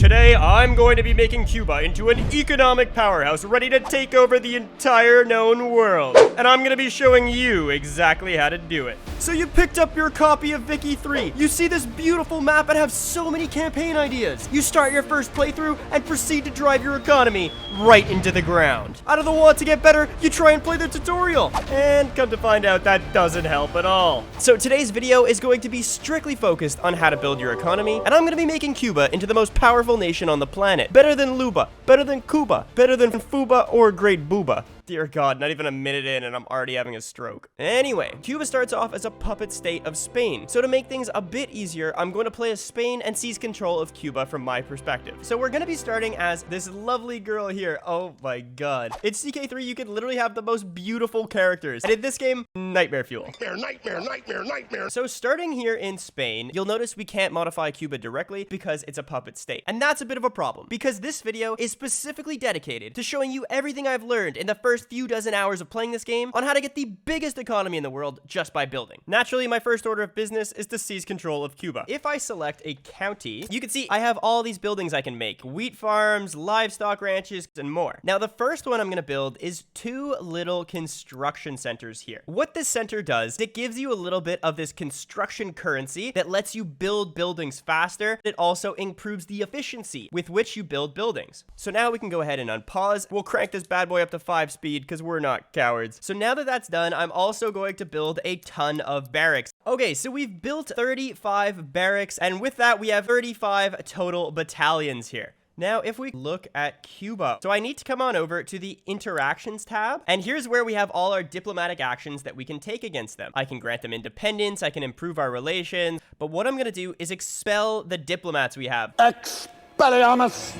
Today, I'm going to be making Cuba into an economic powerhouse ready to take over the entire known world. And I'm going to be showing you exactly how to do it. So you picked up your copy of Vicky 3. You see this beautiful map and have so many campaign ideas. You start your first playthrough and proceed to drive your economy right into the ground. Out of the want to get better, you try and play the tutorial. And come to find out that doesn't help at all. So today's video is going to be strictly focused on how to build your economy. And I'm going to be making Cuba into the most powerful nation on the planet. Better than Luba, better than Cuba, better than Fuba or Great Booba. Dear God, not even a minute in and I'm already having a stroke. Anyway, Cuba starts off as a puppet state of Spain. So to make things a bit easier, I'm going to play as Spain and seize control of Cuba from my perspective. So we're going to be starting as this lovely girl here. Oh my God. In CK3, you can literally have the most beautiful characters. And in this game, nightmare fuel. Nightmare, nightmare, nightmare, nightmare. So starting here in Spain, you'll notice we can't modify Cuba directly because it's a puppet state. And that's a bit of a problem because this video is specifically dedicated to showing you everything I've learned in the first few dozen hours of playing this game on how to get the biggest economy in the world just by building. Naturally, my first order of business is to seize control of Cuba. If I select a county, you can see I have all these buildings I can make: wheat farms, livestock ranches, and more. Now, the first one I'm going to build is two little construction centers here. What this center does, it gives you a little bit of this construction currency that lets you build buildings faster. It also improves the efficiency with which you build buildings. So now we can go ahead and unpause. We'll crank this bad boy up to 5 speed because we're not cowards. So now that that's done, I'm also going to build a ton of barracks. Okay, so we've built 35 barracks, and with that, we have 35 total battalions here. Now, if we look at Cuba, so I need to come on over to the interactions tab, and here's where we have all our diplomatic actions that we can take against them. I can grant them independence, I can improve our relations, but what I'm going to do is expel the diplomats we have. Expelliarmus!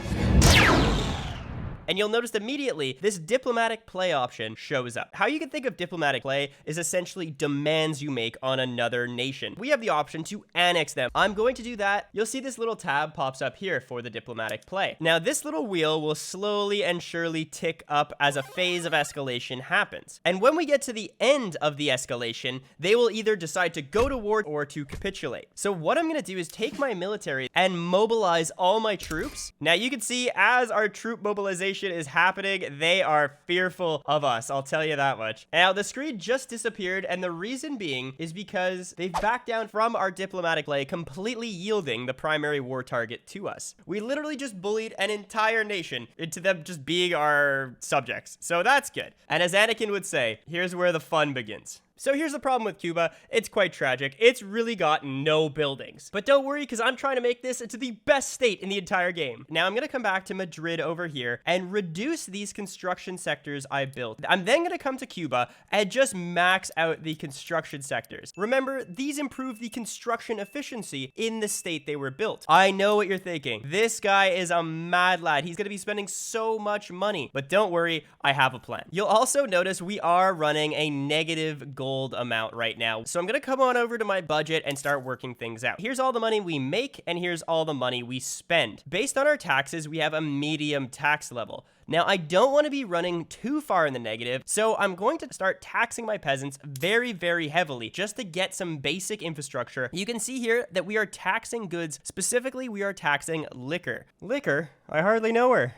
And you'll notice immediately this diplomatic play option shows up. How you can think of diplomatic play is essentially demands you make on another nation. We have the option to annex them. I'm going to do that. You'll see this little tab pops up here for the diplomatic play. Now, this little wheel will slowly and surely tick up as a phase of escalation happens. And when we get to the end of the escalation, they will either decide to go to war or to capitulate. So what I'm going to do is take my military and mobilize all my troops. Now, you can see as our troop mobilization is happening, they are fearful of us, I'll tell you that much. Now, the screen just disappeared, and the reason being is because they've backed down from our diplomatic play, completely yielding the primary war target to us. We literally just bullied an entire nation into them just being our subjects, so that's good. And as Anakin would say, here's where the fun begins. So here's the problem with Cuba. It's quite tragic. It's really got no buildings. But don't worry, because I'm trying to make this into the best state in the entire game. Now I'm going to come back to Madrid over here and reduce these construction sectors I built. I'm then going to come to Cuba and just max out the construction sectors. Remember, these improve the construction efficiency in the state they were built. I know what you're thinking. This guy is a mad lad. He's going to be spending so much money. But don't worry, I have a plan. You'll also notice we are running a negative gold amount right now. So I'm going to come on over to my budget and start working things out. Here's all the money we make, and here's all the money we spend. Based on our taxes, we have a medium tax level. Now, I don't want to be running too far in the negative, so I'm going to start taxing my peasants very, very heavily just to get some basic infrastructure. You can see here that we are taxing goods. Specifically, we are taxing liquor. Liquor? I hardly know her.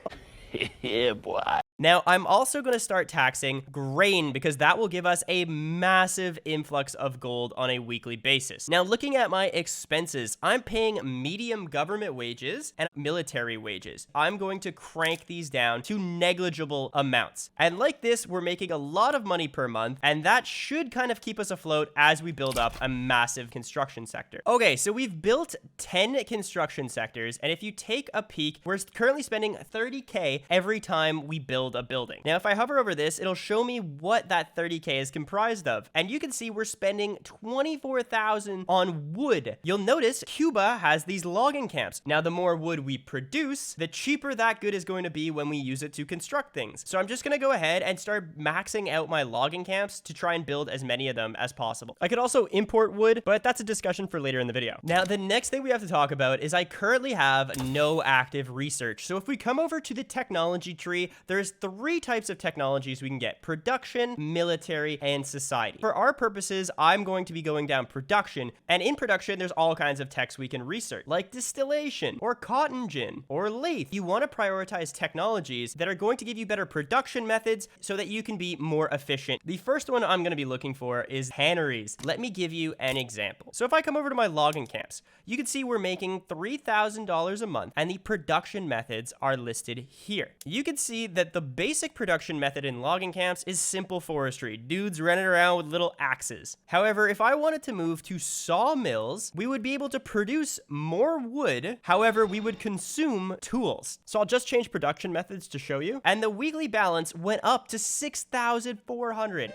Yeah, boy. Now, I'm also going to start taxing grain because that will give us a massive influx of gold on a weekly basis. Now, looking at my expenses, I'm paying medium government wages and military wages. I'm going to crank these down to negligible amounts. And like this, we're making a lot of money per month, and that should kind of keep us afloat as we build up a massive construction sector. Okay, so we've built 10 construction sectors, and if you take a peek, we're currently spending 30K every time we build a building. Now, if I hover over this, it'll show me what that 30K is comprised of. And you can see we're spending 24,000 on wood. You'll notice Cuba has these logging camps. Now, the more wood we produce, the cheaper that good is going to be when we use it to construct things. So I'm just going to go ahead and start maxing out my logging camps to try and build as many of them as possible. I could also import wood, but that's a discussion for later in the video. Now, the next thing we have to talk about is I currently have no active research. So if we come over to the technology tree, there's three types of technologies we can get: production, military, and society. For our purposes, I'm going to be going down production, and in production, there's all kinds of techs we can research, like distillation, or cotton gin, or lathe. You want to prioritize technologies that are going to give you better production methods so that you can be more efficient. The first one I'm going to be looking for is tanneries. Let me give you an example. So if I come over to my logging camps, you can see we're making $3,000 a month, and the production methods are listed here. You can see that the basic production method in logging camps is simple forestry, dudes running around with little axes. However, if I wanted to move to sawmills, we would be able to produce more wood. However, we would consume tools. So I'll just change production methods to show you. And the weekly balance went up to 6,400.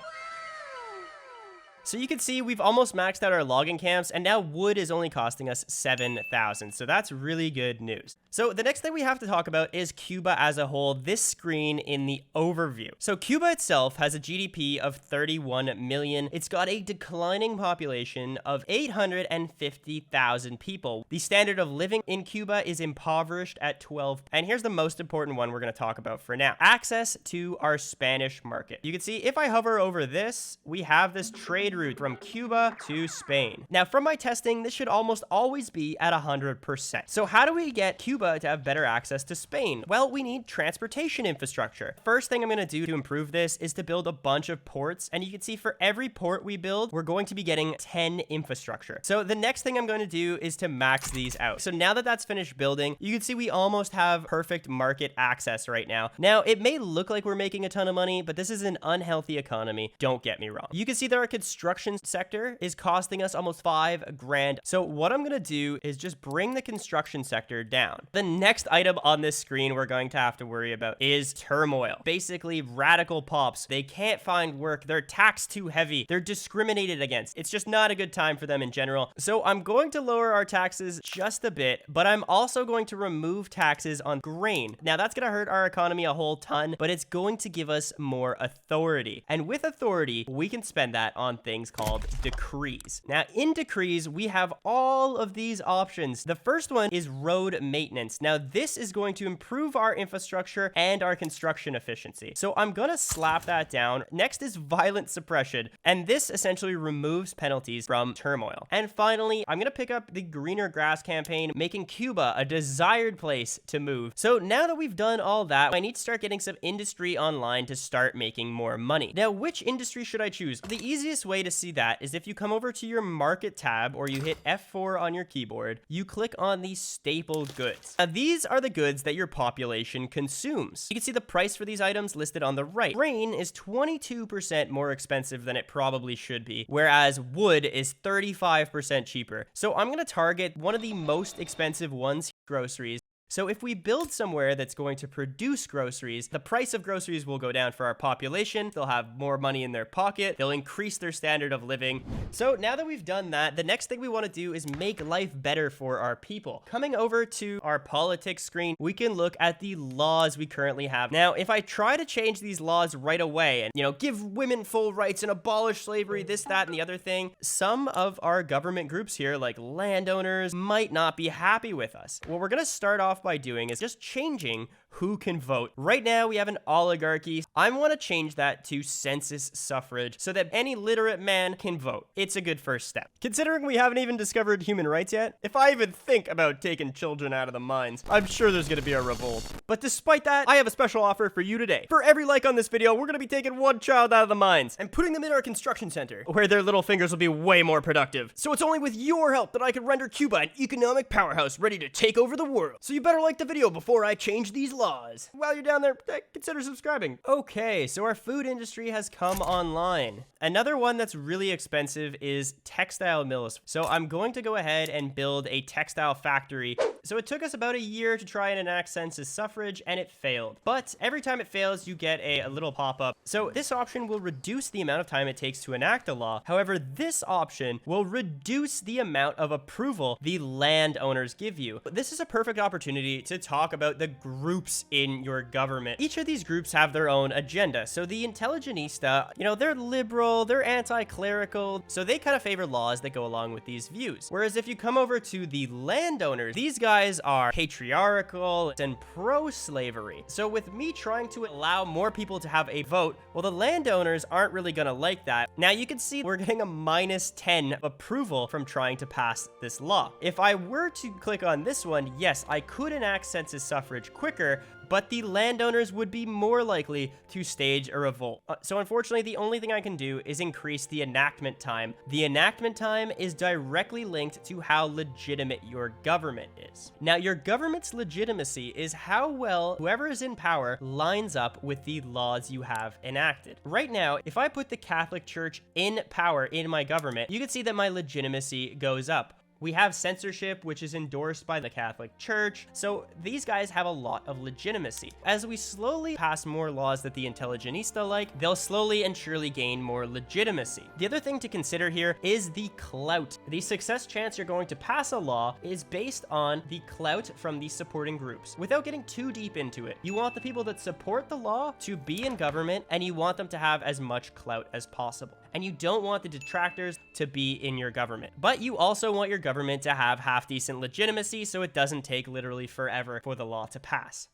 So you can see we've almost maxed out our logging camps, and now wood is only costing us 7,000. So that's really good news. So the next thing we have to talk about is Cuba as a whole, this screen in the overview. So Cuba itself has a GDP of 31 million. It's got a declining population of 850,000 people. The standard of living in Cuba is impoverished at 12. And here's the most important one we're going to talk about for now: access to our Spanish market. You can see if I hover over this, we have this trade route from Cuba to Spain. Now, from my testing, this should almost always be at 100%. So how do we get Cuba to have better access to Spain? Well, we need transportation infrastructure. First thing I'm going to do to improve this is to build a bunch of ports. And you can see for every port we build, we're going to be getting 10 infrastructure. So the next thing I'm going to do is to max these out. So now that that's finished building, you can see we almost have perfect market access right now. Now, it may look like we're making a ton of money, but this is an unhealthy economy. Don't get me wrong. You can see that our construction sector is costing us almost 5 grand. So what I'm going to do is just bring the construction sector down. The next item on this screen we're going to have to worry about is turmoil. Basically, radical pops. They can't find work. They're taxed too heavy. They're discriminated against. It's just not a good time for them in general. So I'm going to lower our taxes just a bit, but I'm also going to remove taxes on grain. Now that's going to hurt our economy a whole ton, but it's going to give us more authority. And with authority, we can spend that on things called decrees. Now, in decrees, we have all of these options. The first one is road maintenance. Now, this is going to improve our infrastructure and our construction efficiency. So I'm gonna slap that down. Next is violent suppression, and this essentially removes penalties from turmoil. And finally, I'm gonna pick up the greener grass campaign, making Cuba a desired place to move. So now that we've done all that, I need to start getting some industry online to start making more money. Now, which industry should I choose? The easiest way to see that is if you come over to your market tab, or you hit F4 on your keyboard, you click on the staple goods. Now, these are the goods that your population consumes. You can see the price for these items listed on the right. Grain is 22% more expensive than it probably should be, whereas wood is 35% cheaper. So I'm going to target one of the most expensive ones, groceries. So if we build somewhere that's going to produce groceries, the price of groceries will go down for our population. They'll have more money in their pocket. They'll increase their standard of living. So now that we've done that, the next thing we want to do is make life better for our people. Coming over to our politics screen, we can look at the laws we currently have. Now, if I try to change these laws right away and, give women full rights and abolish slavery, this, that, and the other thing, some of our government groups here, like landowners, might not be happy with us. What we're going to start off by doing is just changing who can vote. Right now, we have an oligarchy. I want to change that to census suffrage so that any literate man can vote. It's a good first step. Considering we haven't even discovered human rights yet, if I even think about taking children out of the mines, I'm sure there's going to be a revolt. But despite that, I have a special offer for you today. For every like on this video, we're going to be taking one child out of the mines and putting them in our construction center, where their little fingers will be way more productive. So it's only with your help that I can render Cuba an economic powerhouse ready to take over the world. So you better like the video before I change these laws. While you're down there, consider subscribing. Okay, so our food industry has come online. Another one that's really expensive is textile mills. So I'm going to go ahead and build a textile factory. So it took us about a year to try and enact census suffrage, and it failed. But every time it fails, you get a little pop-up. So this option will reduce the amount of time it takes to enact a law. However, this option will reduce the amount of approval the landowners give you. This is a perfect opportunity to talk about the groups in your government. Each of these groups have their own agenda. So the intelligentista, they're liberal, they're anti-clerical, so they kind of favor laws that go along with these views. Whereas if you come over to the landowners, these guys guys are patriarchal and pro-slavery. So with me trying to allow more people to have a vote, well, the landowners aren't really gonna like that. Now you can see we're getting a -10 approval from trying to pass this law. If I were to click on this one, yes, I could enact census suffrage quicker, but the landowners would be more likely to stage a revolt. So unfortunately, the only thing I can do is increase the enactment time. The enactment time is directly linked to how legitimate your government is. Now, your government's legitimacy is how well whoever is in power lines up with the laws you have enacted. Right now, if I put the Catholic Church in power in my government, you can see that my legitimacy goes up. We have censorship, which is endorsed by the Catholic Church, so these guys have a lot of legitimacy. As we slowly pass more laws that the intelligentista like, they'll slowly and surely gain more legitimacy. The other thing to consider here is the clout. The success chance you're going to pass a law is based on the clout from the supporting groups. Without getting too deep into it, you want the people that support the law to be in government, and you want them to have as much clout as possible. And you don't want the detractors to be in your government. But you also want your government to have half-decent legitimacy so it doesn't take literally forever for the law to pass.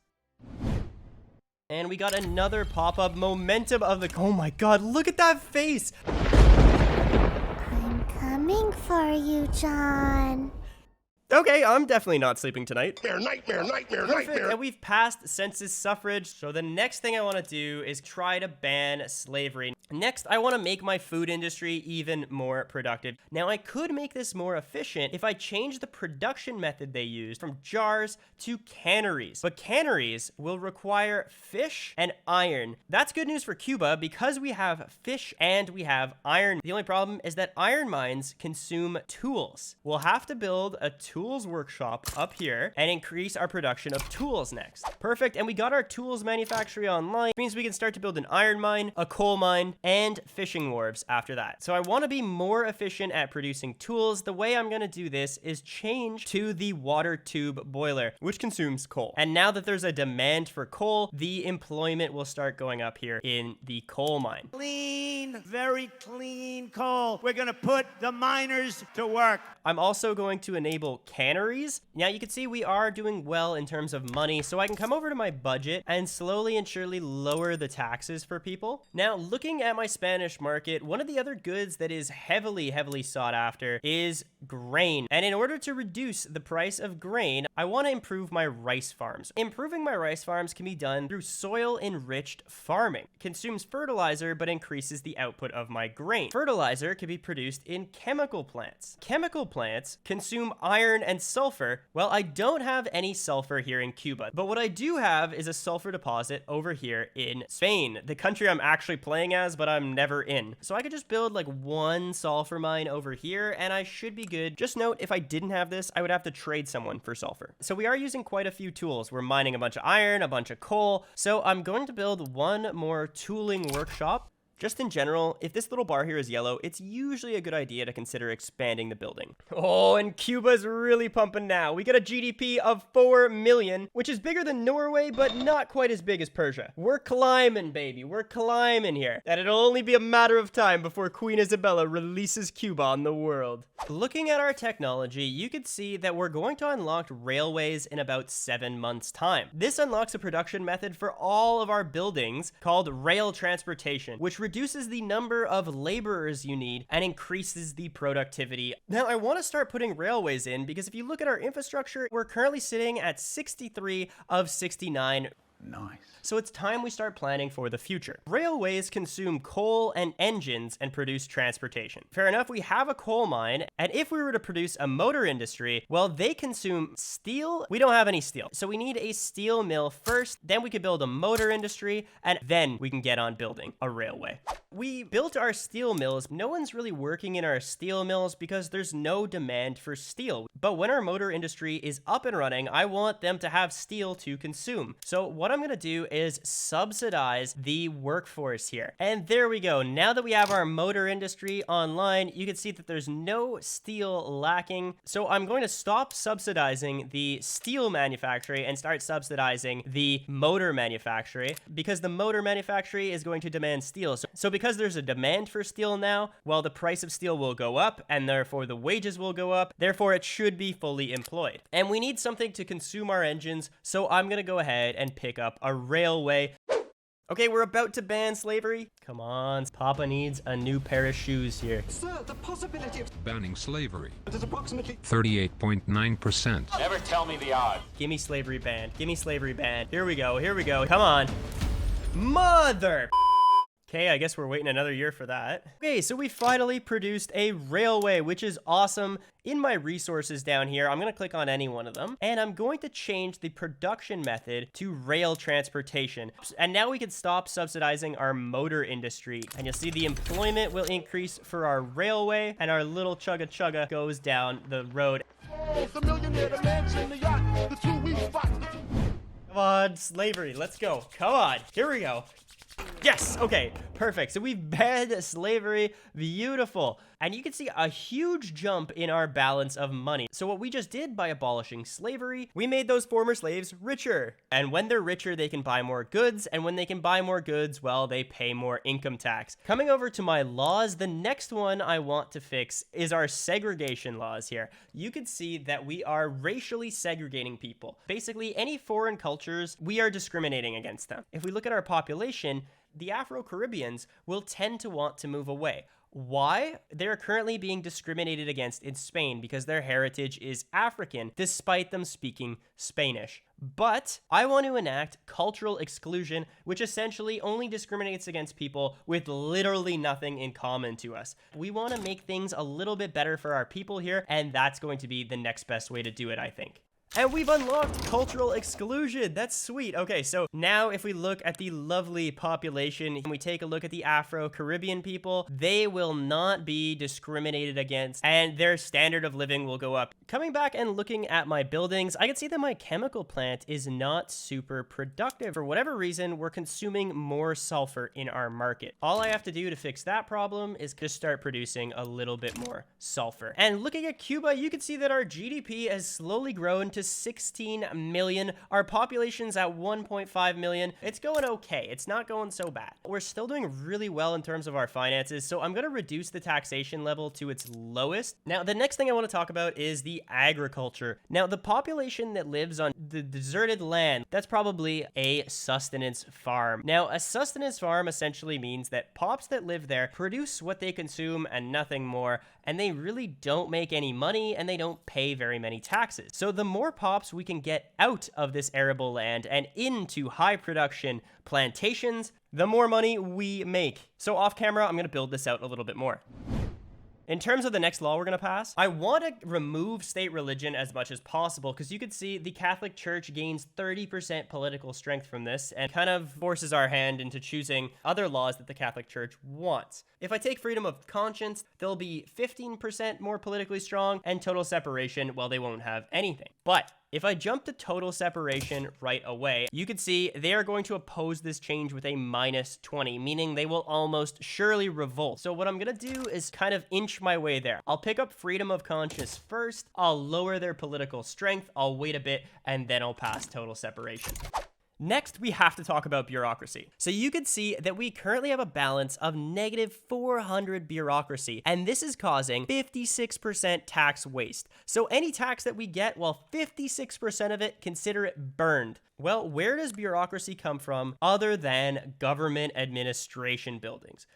And we got another pop-up momentum of the... Oh my god, look at that face! I'm coming for you, John. Okay, I'm definitely not sleeping tonight. Nightmare. Perfect, and we've passed census suffrage, so the next thing I want to do is try to ban slavery. Next, I want to make my food industry even more productive. Now, I could make this more efficient if I change the production method they use from jars to canneries. But canneries will require fish and iron. That's good news for Cuba because we have fish and we have iron. The only problem is that iron mines consume tools. We'll have to build a tools workshop up here and increase our production of tools next. Perfect, and we got our tools manufactory online. It means we can start to build an iron mine, a coal mine, and fishing wharves after that. So I want to be more efficient at producing tools. The way I'm going to do this is change to the water tube boiler, which consumes coal. And now that there's a demand for coal, the employment will start going up here in the coal mine. Clean, very clean coal. We're gonna put the miners to work. I'm also going to enable canneries. Now you can see we are doing well in terms of money, so I can come over to my budget and slowly and surely lower the taxes for people. Now, looking at my Spanish market, one of the other goods that is heavily sought after is grain. And in order to reduce the price of grain, I want to improve my rice farms. Improving my rice farms can be done through soil-enriched farming. It consumes fertilizer, but increases the output of my grain. Fertilizer can be produced in chemical plants. Chemical plants consume iron and sulfur. Well, I don't have any sulfur here in Cuba, but what I do have is a sulfur deposit over here in Spain, the country I'm actually playing as, but I'm never in. So I could just build like one sulfur mine over here, and I should be good. Just note, if I didn't have this, I would have to trade someone for sulfur. So we are using quite a few tools. We're mining a bunch of iron, a bunch of coal. So I'm going to build one more tooling workshop. Just in general, if this little bar here is yellow, it's usually a good idea to consider expanding the building. Oh, and Cuba's really pumping now. We got a GDP of 4 million, which is bigger than Norway, but not quite as big as Persia. We're climbing, baby. We're climbing here. And it'll only be a matter of time before Queen Isabella releases Cuba on the world. Looking at our technology, you could see that we're going to unlock railways in about 7 months' time. This unlocks a production method for all of our buildings called rail transportation, which reduces the number of laborers you need and increases the productivity. Now, I want to start putting railways in because if you look at our infrastructure, we're currently sitting at 63 of 69. Nice. So it's time we start planning for the future. Railways consume coal and engines and produce transportation. Fair enough, we have a coal mine, and if we were to produce a motor industry, well, they consume steel. We don't have any steel. So we need a steel mill first, then we could build a motor industry, and then we can get on building a railway. We built our steel mills. No one's really working in our steel mills because there's no demand for steel. But when our motor industry is up and running, I want them to have steel to consume. So what what I'm gonna do is subsidize the workforce here. And there we go. Now that we have our motor industry online, you can see that there's no steel lacking. So I'm going to stop subsidizing the steel manufacturing and start subsidizing the motor manufacturing, because the motor manufacturing is going to demand steel. So because there's a demand for steel now, well, the price of steel will go up and therefore the wages will go up. Therefore, it should be fully employed. And we need something to consume our engines. So I'm going to go ahead and pick up a railway. Okay, we're about to ban slavery. Come on, Papa needs a new pair of shoes here. Sir, the possibility of banning slavery is approximately 38.9%. Never tell me the odds. Gimme slavery ban. Gimme slavery ban. Here we go. Here we go. Come on. Mother. Okay, I guess we're waiting another year for that. Okay, so we finally produced a railway, which is awesome. In my resources down here, I'm going to click on any one of them, and I'm going to change the production method to rail transportation. And now we can stop subsidizing our motor industry. And you'll see the employment will increase for our railway, and our little chugga goes down the road. The millionaire, the mansion, the yacht, the 2-week spots. Come on, slavery. Let's go. Come on. Here we go. Yes, okay, perfect. So we've banned slavery, beautiful. And you can see a huge jump in our balance of money. So what we just did by abolishing slavery, we made those former slaves richer. And when they're richer, they can buy more goods. And when they can buy more goods, well, they pay more income tax. Coming over to my laws, the next one I want to fix is our segregation laws here. You can see that we are racially segregating people. Basically, any foreign cultures, we are discriminating against them. If we look at our population, the Afro-Caribbeans will tend to want to move away. Why? They're currently being discriminated against in Spain because their heritage is African, despite them speaking Spanish. But I want to enact cultural exclusion, which essentially only discriminates against people with literally nothing in common to us. We want to make things a little bit better for our people here, and that's going to be the next best way to do it, I think. And we've unlocked cultural exclusion. That's sweet. Okay, so now if we look at the lovely population and we take a look at the Afro-Caribbean people, they will not be discriminated against and their standard of living will go up. Coming back and looking at my buildings, I can see that my chemical plant is not super productive. For whatever reason, we're consuming more sulfur in our market. All I have to do to fix that problem is just start producing a little bit more sulfur. And looking at Cuba, you can see that our GDP has slowly grown to 16 million. Our population's at 1.5 million. It's going okay. It's not going so bad. We're still doing really well in terms of our finances, so I'm going to reduce the taxation level to its lowest. Now, the next thing I want to talk about is the agriculture. Now, the population that lives on the deserted land, that's probably a sustenance farm. Now, a sustenance farm essentially means that pops that live there produce what they consume and nothing more, and they really don't make any money and they don't pay very many taxes. So the more pops we can get out of this arable land and into high production plantations, the more money we make. So off camera, I'm going to build this out a little bit more. In terms of the next law we're going to pass, I want to remove state religion as much as possible because you could see the Catholic Church gains 30% political strength from this and kind of forces our hand into choosing other laws that the Catholic Church wants. If I take freedom of conscience, they'll be 15% more politically strong, and total separation, well, they won't have anything. But if I jump to total separation right away, you can see they are going to oppose this change with a -20, meaning they will almost surely revolt. So what I'm going to do is kind of inch my way there. I'll pick up freedom of conscience first, I'll lower their political strength, I'll wait a bit, and then I'll pass total separation. Next, we have to talk about bureaucracy. So you can see that we currently have a balance of -400 bureaucracy, and this is causing 56% tax waste. So any tax that we get, well, 56% of it, consider it burned. Well, where does bureaucracy come from other than government administration buildings?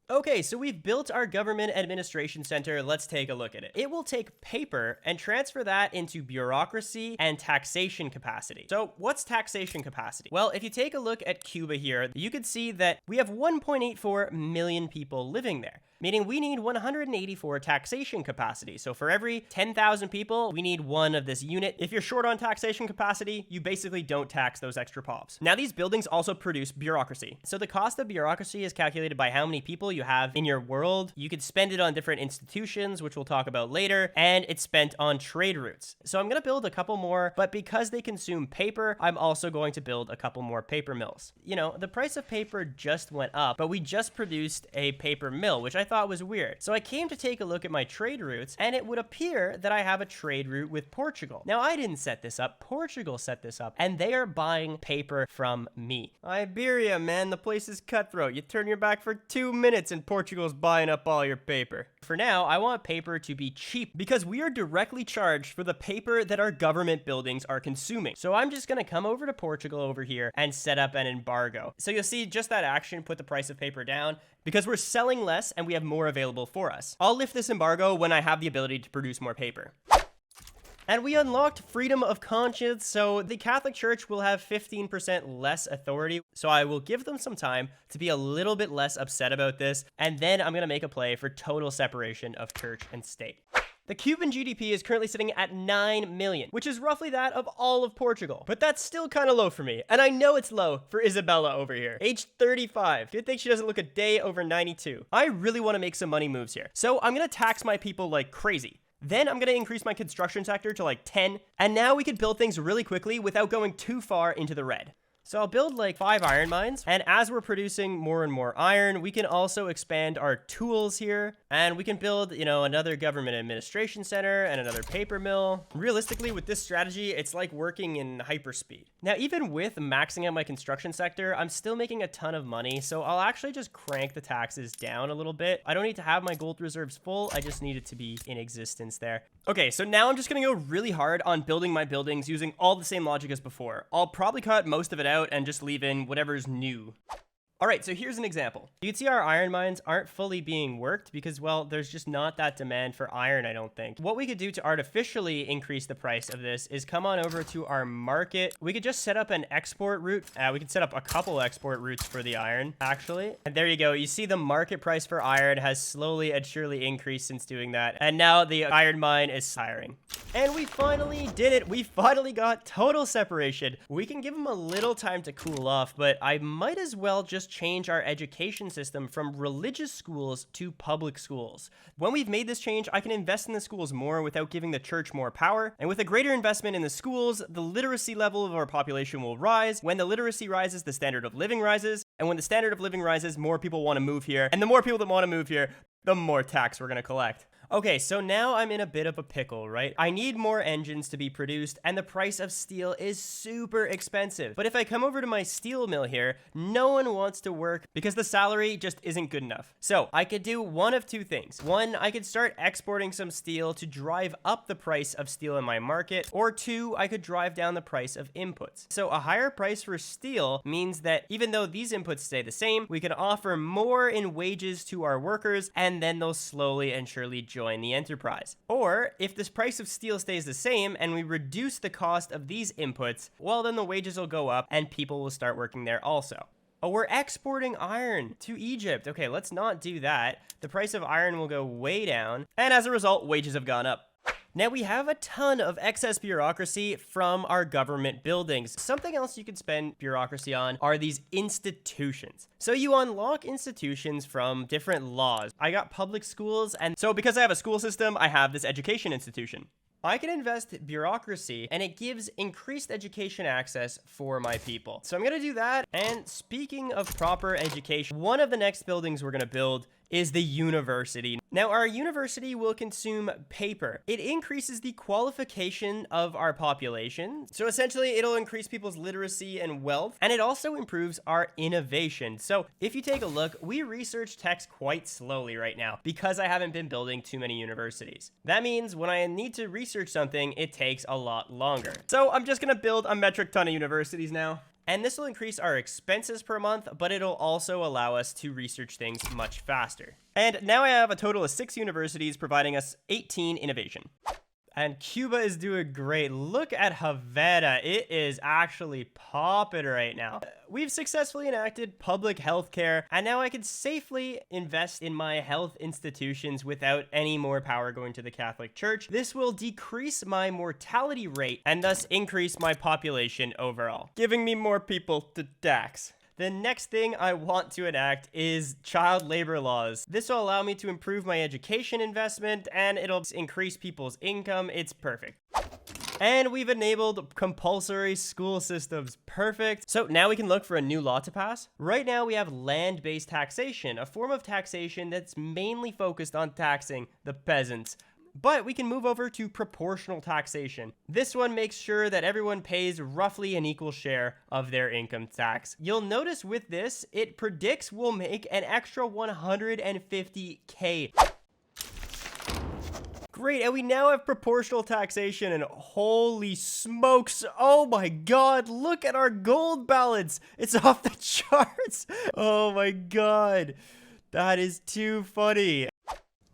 Okay, so we've built our government administration center. Let's take a look at it. It will take paper and transfer that into bureaucracy and taxation capacity. So what's taxation capacity? Well, if you take a look at Cuba here, you can see that we have 1.84 million people living there. meaning we need 184 taxation capacity. So for every 10,000 people, we need one of this unit. If you're short on taxation capacity, you basically don't tax those extra pops. Now, these buildings also produce bureaucracy. So the cost of bureaucracy is calculated by how many people you have in your world. You could spend it on different institutions, which we'll talk about later, and it's spent on trade routes. So I'm going to build a couple more, but because they consume paper, I'm also going to build a couple more paper mills. You know, the price of paper just went up, but we just produced a paper mill, which I thought was weird. So I came to take a look at my trade routes, and it would appear that I have a trade route with Portugal. Now, I didn't set this up. Portugal set this up, and they are buying paper from me. Iberia, man, the place is cutthroat. You turn your back for 2 minutes and Portugal's buying up all your paper. For now, I want paper to be cheap because we are directly charged for the paper that our government buildings are consuming. So I'm just gonna come over to Portugal over here and set up an embargo. So you'll see just that action put the price of paper down because we're selling less and we have more available for us. I'll lift this embargo when I have the ability to produce more paper. And we unlocked freedom of conscience, so the Catholic Church will have 15% less authority. So I will give them some time to be a little bit less upset about this, and then I'm gonna make a play for total separation of church and state. The Cuban GDP is currently sitting at 9 million, which is roughly that of all of Portugal. But that's still kind of low for me, and I know it's low for Isabella over here. Age 35. Good thing she doesn't look a day over 92. I really want to make some money moves here, so I'm gonna tax my people like crazy. Then I'm going to increase my construction sector to like 10. And now we can build things really quickly without going too far into the red. So I'll build like 5 iron mines. And as we're producing more and more iron, we can also expand our tools here. And we can build, you know, another government administration center and another paper mill. Realistically, with this strategy, it's like working in hyperspeed. Now, even with maxing out my construction sector, I'm still making a ton of money. So I'll actually just crank the taxes down a little bit. I don't need to have my gold reserves full. I just need it to be in existence there. Okay, so now I'm just going to go really hard on building my buildings using all the same logic as before. I'll probably cut most of it out and just leave in whatever's new. All right, so here's an example. You can see our iron mines aren't fully being worked because, well, there's just not that demand for iron, I don't think. What we could do to artificially increase the price of this is come on over to our market. We could just set up an export route. We could set up a couple export routes for the iron, actually. And there you go. You see the market price for iron has slowly and surely increased since doing that. And now the iron mine is hiring. And we finally did it. We finally got total separation. We can give them a little time to cool off, but I might as well just change our education system from religious schools to public schools. When we've made this change, I can invest in the schools more without giving the church more power. And with a greater investment in the schools, the literacy level of our population will rise. When the literacy rises, the standard of living rises. And when the standard of living rises, more people want to move here. And the more people that want to move here, the more tax we're going to collect. Okay, so now I'm in a bit of a pickle, right? I need more engines to be produced, and the price of steel is super expensive. But if I come over to my steel mill here, no one wants to work because the salary just isn't good enough. So I could do one of two things. One, I could start exporting some steel to drive up the price of steel in my market, or two, I could drive down the price of inputs. So a higher price for steel means that even though these inputs stay the same, we can offer more in wages to our workers, and then they'll slowly and surely join the enterprise. Or if this price of steel stays the same and we reduce the cost of these inputs, well, then the wages will go up and people will start working there also. Oh, we're exporting iron to Egypt. Okay, let's not do that. The price of iron will go way down, and as a result, wages have gone up. Now we have a ton of excess bureaucracy from our government buildings. Something else you could spend bureaucracy on are these institutions. So you unlock institutions from different laws. I got public schools, and so because I have a school system, I have this education institution. I can invest bureaucracy, and it gives increased education access for my people. So I'm gonna do that. And speaking of proper education, one of the next buildings we're gonna build is the university. Now, our university will consume paper. It increases the qualification of our population. So essentially, it'll increase people's literacy and wealth, and it also improves our innovation. So if you take a look, we research text quite slowly right now because I haven't been building too many universities. That means when I need to research something, it takes a lot longer. So I'm just gonna build a metric ton of universities now. And this will increase our expenses per month, but it'll also allow us to research things much faster. And now I have a total of 6 universities providing us 18 innovation. And Cuba is doing great. Look at Havana. It is actually popping right now. We've successfully enacted public health care, and now I can safely invest in my health institutions without any more power going to the Catholic Church. This will decrease my mortality rate and thus increase my population overall, giving me more people to tax. The next thing I want to enact is child labor laws. This will allow me to improve my education investment, and it'll increase people's income. It's perfect. And we've enabled compulsory school systems. Perfect. So now we can look for a new law to pass. Right now we have land-based taxation, a form of taxation that's mainly focused on taxing the peasants. But we can move over to proportional taxation. This one makes sure that everyone pays roughly an equal share of their income tax. You'll notice with this, it predicts we'll make an extra 150K. Great, and we now have proportional taxation, and holy smokes, oh my god, look at our gold balance. It's off the charts. Oh my god, that is too funny.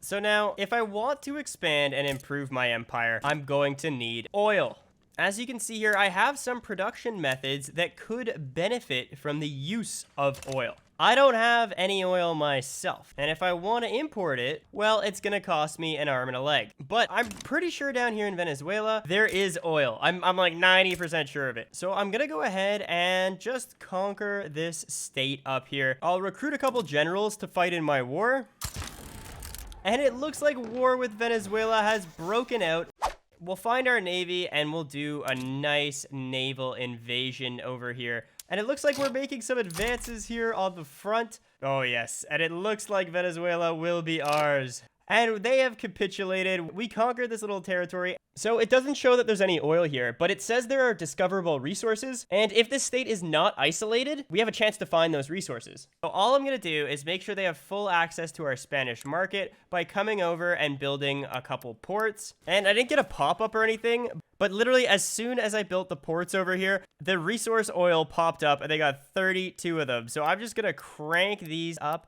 So now, if I want to expand and improve my empire, I'm going to need oil. As you can see here, I have some production methods that could benefit from the use of oil. I don't have any oil myself, and if I want to import it, well, it's gonna cost me an arm and a leg. But I'm pretty sure down here in Venezuela, there is oil. I'm like 90% sure of it. So I'm gonna go ahead and just conquer this state up here. I'll recruit a couple generals to fight in my war. And it looks like war with Venezuela has broken out. We'll find our navy and we'll do a nice naval invasion over here. And it looks like we're making some advances here on the front. Oh yes, and it looks like Venezuela will be ours. And they have capitulated. We conquered this little territory. So it doesn't show that there's any oil here, but it says there are discoverable resources. And if this state is not isolated, we have a chance to find those resources. So all I'm gonna do is make sure they have full access to our Spanish market by coming over and building a couple ports. And I didn't get a pop-up or anything, but literally as soon as I built the ports over here, the resource oil popped up and they got 32 of them. So I'm just gonna crank these up.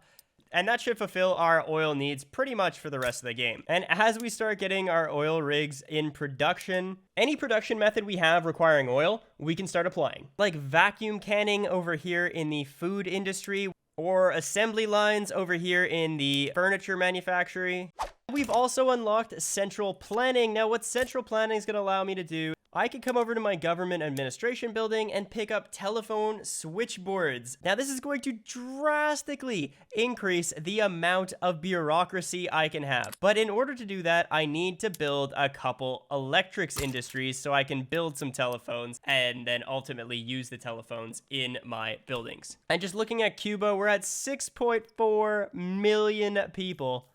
And that should fulfill our oil needs pretty much for the rest of the game. And as we start getting our oil rigs in production, any production method we have requiring oil, we can start applying. Like vacuum canning over here in the food industry, or assembly lines over here in the furniture manufacturing. We've also unlocked central planning. Now, what central planning is going to allow me to do, I can come over to my government administration building and pick up telephone switchboards. Now, this is going to drastically increase the amount of bureaucracy I can have. But in order to do that, I need to build a couple electrics industries so I can build some telephones and then ultimately use the telephones in my buildings. And just looking at Cuba, we're at 6.4 million people.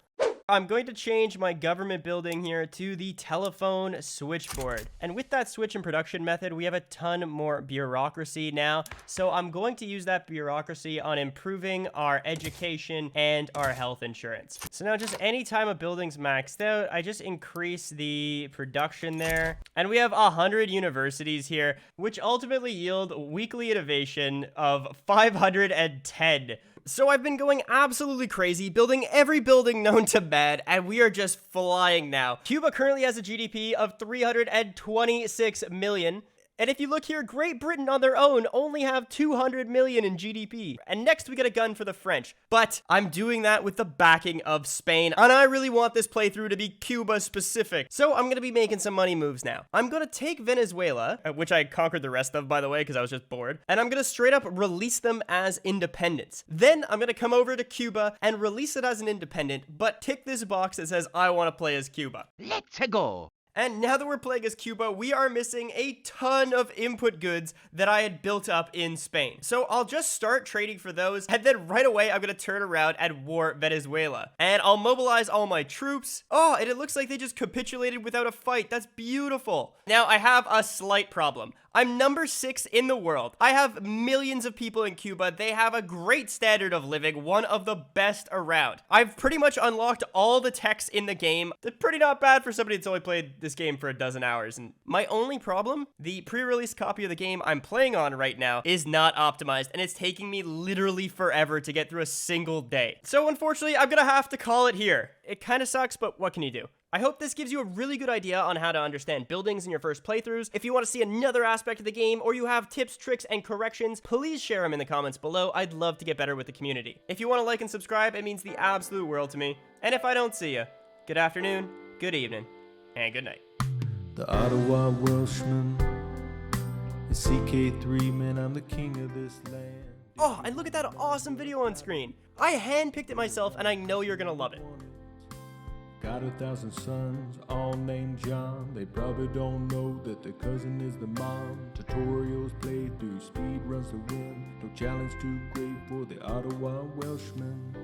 I'm going to change my government building here to the telephone switchboard. And with that switch in production method, we have a ton more bureaucracy now. So I'm going to use that bureaucracy on improving our education and our health insurance. So now just anytime a building's maxed out, I just increase the production there. And we have 100 universities here, which ultimately yield weekly innovation of 510. So I've been going absolutely crazy, building every building known to man, and we are just flying now. Cuba currently has a GDP of 326 million. And if you look here, Great Britain on their own only have 200 million in GDP. And next we get a gun for the French. But I'm doing that with the backing of Spain. And I really want this playthrough to be Cuba specific. So I'm going to be making some money moves now. I'm going to take Venezuela, which I conquered the rest of, by the way, because I was just bored. And I'm going to straight up release them as independents. Then I'm going to come over to Cuba and release it as an independent, but tick this box that says I want to play as Cuba. Let's go. And now that we're playing as Cuba, we are missing a ton of input goods that I had built up in Spain. So I'll just start trading for those, and then right away, I'm gonna turn around and war Venezuela. And I'll mobilize all my troops. Oh, and it looks like they just capitulated without a fight. That's beautiful. Now, I have a slight problem. I'm number 6 in the world. I have millions of people in Cuba. They have a great standard of living, one of the best around. I've pretty much unlocked all the techs in the game. They're pretty not bad for somebody that's only played this game for a dozen hours. And my only problem, the pre-release copy of the game I'm playing on right now is not optimized, and it's taking me literally forever to get through a single day. So unfortunately, I'm gonna have to call it here. It kind of sucks, but what can you do? I hope this gives you a really good idea on how to understand buildings in your first playthroughs. If you want to see another aspect of the game, or you have tips, tricks, and corrections, please share them in the comments below. I'd love to get better with the community. If you want to like and subscribe, it means the absolute world to me. And if I don't see you, good afternoon, good evening, and good night. The Ottawa Welshman, the CK3, man, I'm the king of this land. Oh, and look at that awesome video on screen. I handpicked it myself, and I know you're gonna love it. Got 1,000 sons, all named John. They probably don't know that their cousin is the mom. Tutorials play through, speed runs to win. No challenge too great for the Ottawa Welshman.